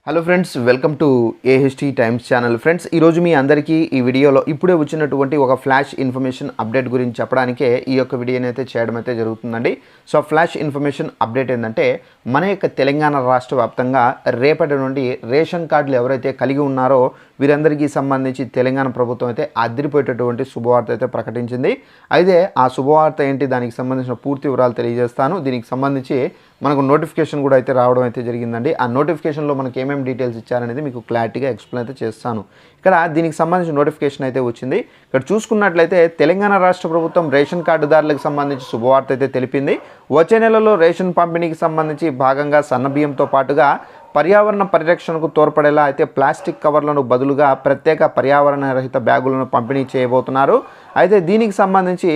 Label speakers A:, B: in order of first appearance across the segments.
A: Hello friends, welcome to AHT times channel. Friends, ఈరోజు మీ అందరికీ ఈ వీడియోలో ఇప్పుడే వచ్చినటువంటి ఒక ఫ్లాష్ ఇన్ఫర్మేషన్ అప్డేట్ గురించి చెప్పడానికే ఈ యొక్క వీడియోని అయితే చేయడం అయితే జరుగుతుందండి. సో ఫ్లాష్ ఇన్ఫర్మేషన్ అప్డేట్ ఏంటంటే, మన యొక్క తెలంగాణ రాష్ట్ర వ్యాప్తంగా రేపటి నుండి రేషన్ కార్డులు ఎవరైతే కలిగి ఉన్నారో వీరందరికీ సంబంధించి తెలంగాణ ప్రభుత్వం అయితే అదిరిపోయేటటువంటి శుభవార్త అయితే ప్రకటించింది. అయితే ఆ శుభవార్త ఏంటి, దానికి సంబంధించిన పూర్తి వివరాలు తెలియజేస్తాను. దీనికి సంబంధించి మనకు నోటిఫికేషన్ కూడా అయితే రావడం అయితే జరిగిందండి. ఆ నోటిఫికేషన్లో మనకి ఏమేమి డీటెయిల్స్ ఇచ్చారనేది మీకు క్లారిటీగా ఎక్స్ప్లెయిన్ అయితే చేస్తాను. ఇక్కడ దీనికి సంబంధించిన నోటిఫికేషన్ అయితే వచ్చింది. ఇక్కడ చూసుకున్నట్లయితే తెలంగాణ రాష్ట్ర ప్రభుత్వం రేషన్ కార్డుదారులకు సంబంధించి శుభవార్త అయితే తెలిపింది. వచ్చే నెలలో రేషన్ పంపిణీకి సంబంధించి భాగంగా సన్నబియ్యంతో పాటుగా పర్యావరణ పరిరక్షణకు తోడ్పడేలా అయితే ప్లాస్టిక్ కవర్లను బదులుగా ప్రత్యేక పర్యావరణ రహిత బ్యాగులను పంపిణీ చేయబోతున్నారు. అయితే దీనికి సంబంధించి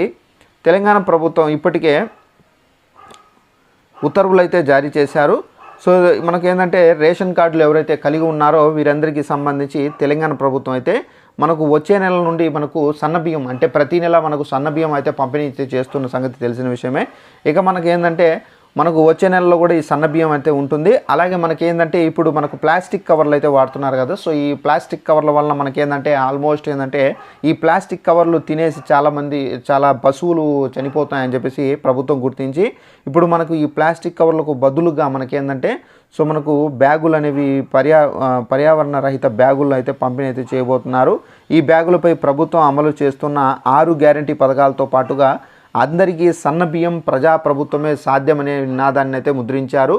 A: తెలంగాణ ప్రభుత్వం ఇప్పటికే ఉత్తర్వులు అయితే జారీ చేశారు. సో మనకేంటంటే రేషన్ కార్డులు ఎవరైతే కలిగి ఉన్నారో వీరందరికీ సంబంధించి తెలంగాణ ప్రభుత్వం అయితే మనకు వచ్చే నెల నుండి మనకు సన్నబియ్యం, అంటే ప్రతి నెల మనకు సన్నబియ్యం అయితే పంపిణీ చేస్తున్న సంగతి తెలిసిన విషయమే. ఇక మనకేంటంటే మనకు వచ్చే నెలలో కూడా ఈ సన్నబియ్యం అయితే ఉంటుంది. అలాగే మనకేంటంటే ఇప్పుడు మనకు ప్లాస్టిక్ కవర్లు అయితే వాడుతున్నారు కదా. సో ఈ ప్లాస్టిక్ కవర్ల వల్ల మనకేంటంటే ఆల్మోస్ట్ ఏంటంటే ఈ ప్లాస్టిక్ కవర్లు తినేసి చాలా పశువులు చనిపోతాయని చెప్పేసి ప్రభుత్వం గుర్తించి ఇప్పుడు మనకు ఈ ప్లాస్టిక్ కవర్లకు బదులుగా మనకేంటంటే సో మనకు బ్యాగులు అనేవి పర్యావరణ రహిత బ్యాగులు అయితే పంపిణీ అయితే చేయబోతున్నారు. ఈ బ్యాగులపై ప్రభుత్వం అమలు చేస్తున్న 6 గ్యారంటీ పథకాలతో పాటుగా అందరికీ సన్నబియ్యం ప్రజాప్రభుత్వమే సాధ్యమనే నినాదాన్ని అయితే ముద్రించారు.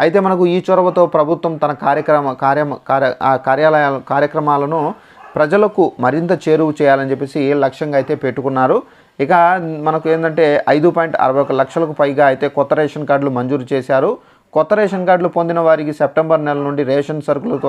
A: అయితే మనకు ఈ చొరవతో ప్రభుత్వం తన కార్యక్రమాలను ప్రజలకు మరింత చేరువ చేయాలని చెప్పేసి లక్ష్యంగా అయితే పెట్టుకున్నారు. ఇక మనకు ఏంటంటే 5.61 లక్షలకు పైగా అయితే కొత్త రేషన్ కార్డులు మంజూరు చేశారు. కొత్త రేషన్ కార్డులు పొందిన వారికి సెప్టెంబర్ నెల నుండి రేషన్ సరుకులతో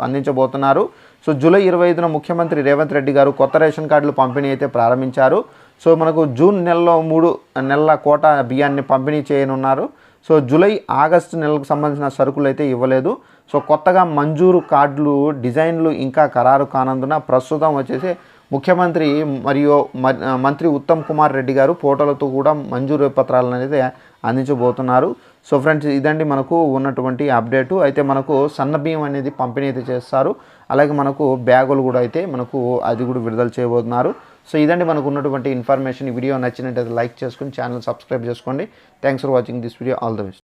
A: అందించబోతున్నారు. సో జూలై 25న ముఖ్యమంత్రి రేవంత్ రెడ్డి గారు కొత్త రేషన్ కార్డులు పంపిణీ అయితే ప్రారంభించారు. సో మనకు జూన్ నెలలో 3 నెలల కోటా బియ్యాన్ని పంపిణీ చేయనున్నారు. సో జూలై ఆగస్టు నెలకు సంబంధించిన సరుకులు అయితే ఇవ్వలేదు. సో కొత్తగా మంజూరు కార్డులు డిజైన్లు ఇంకా ఖరారు కానందున ప్రస్తుతం వచ్చేసి ముఖ్యమంత్రి మరియు మంత్రి ఉత్తమ్ కుమార్ రెడ్డి గారు ఫోటోలతో కూడా మంజూరు పత్రాలను అనేది అందించబోతున్నారు. సో ఫ్రెండ్స్, ఇదండి మనకు ఉన్నటువంటి అప్డేటు. అయితే మనకు సన్నబియ్యం అనేది పంపిణీ అయితే చేస్తారు. అలాగే మనకు బ్యాగులు కూడా అయితే మనకు అది కూడా విడుదల చేయబోతున్నారు. సో ఇదండి మనకు ఉన్నటువంటి ఇన్ఫర్మేషన్. ఈ వీడియో నచ్చినట్టయితే లైక్ చేసుకుని ఛానల్ సబ్స్క్రైబ్ చేసుకోండి. Thanks for watching this video. All the best.